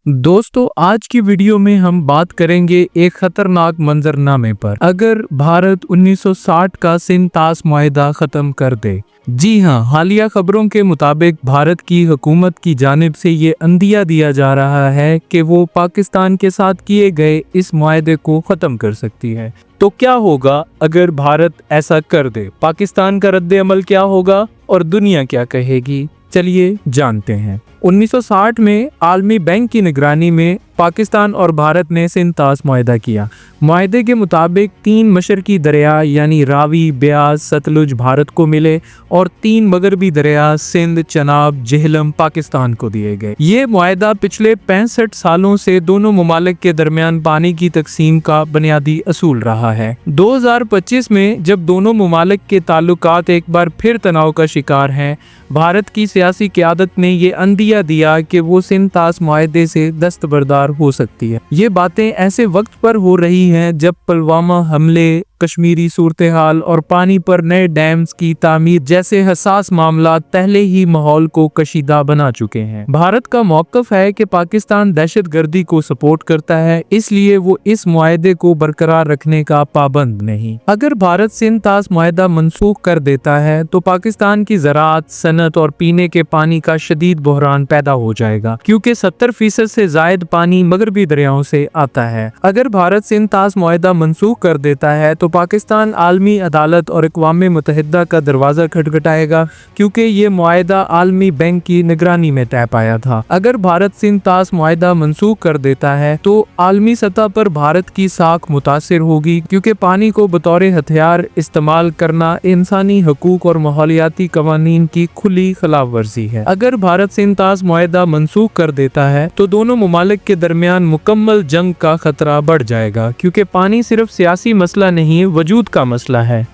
दोस्तों, आज की वीडियो में हम बात करेंगे एक खतरनाक मंजरनामे पर। अगर भारत 1960 का सिंध तास मुआहदा खत्म कर दे। जी हाँ, हालिया खबरों के मुताबिक भारत की हुकूमत की जानिब से ये अंदिया दिया जा रहा है कि वो पाकिस्तान के साथ किए गए इस मुआहदे को खत्म कर सकती है। तो क्या होगा अगर भारत ऐसा कर दे? पाकिस्तान का रद्द अमल क्या होगा और दुनिया क्या कहेगी? चलिए जानते हैं। 1960 में आलमी बैंक की निगरानी में पाकिस्तान और भारत ने सिंध तास मुआहदा किया। मुआहदे के मुताबिक 3 मशरकी दरिया यानी रावी, ब्यास, सतलुज भारत को मिले और 3 मगरबी दरिया सिंध, चनाब, जेहलम पाकिस्तान को दिए गए। ये मुआहदा पिछले 65 सालों से दोनों मुमालिक के दरमियान पानी की तकसीम का बुनियादी असूल रहा है। 2025 में जब दोनों मुमालिक के ताल्लुकात एक बार फिर तनाव का शिकार हैं, भारत की सियासी क़यादत ने ये अंदिया दिया कि वो सिंध तास मुआहदे से दस्तबरदार हो सकती है। ये बातें ऐसे वक्त पर हो रही हैं जब पुलवामा हमले, कश्मीरी सूरत हाल और पानी पर नए डैम्स की तामीर जैसे हसास मामला पहले ही माहौल को कशीदा बना चुके हैं। भारत का मौक़िफ़ है कि पाकिस्तान दहशतगर्दी को सपोर्ट करता है, इसलिए वो इस मुआहदे को बरकरार रखने का पाबंद नहीं। अगर भारत सिंध तास मुआहदा मनसूख कर देता है तो पाकिस्तान की ज़राअत, सनत और पीने के पानी का शदीद बहरान पैदा हो जाएगा, क्योंकि 70% से ज़ायद पानी मगरबी दरियाओं से आता है। अगर भारत सिंध तास मुआहदा मनसूख कर देता है तो पाकिस्तान आलमी अदालत और अक़वाम मुत्तहिदा का दरवाज़ा खटखटाएगा, क्योंकि ये मुआहदा आलमी बैंक की निगरानी में तय पाया था। अगर भारत सिंध तास मुआहदा मनसूख कर देता है तो आलमी सतह पर भारत की साख मुतासिर होगी, क्योंकि पानी को बतौर हथियार इस्तेमाल करना इंसानी हकूक और माहौलियाती कवानीन की खुली खिलाफ वर्जी है। अगर भारत सिंध तास मुआहदा मनसूख कर देता है तो दोनों मुमालिक के दरमियान मुकम्मल जंग का खतरा बढ़ जाएगा, क्योंकि पानी सिर्फ सियासी मसला नहीं, वजूद का मसला है।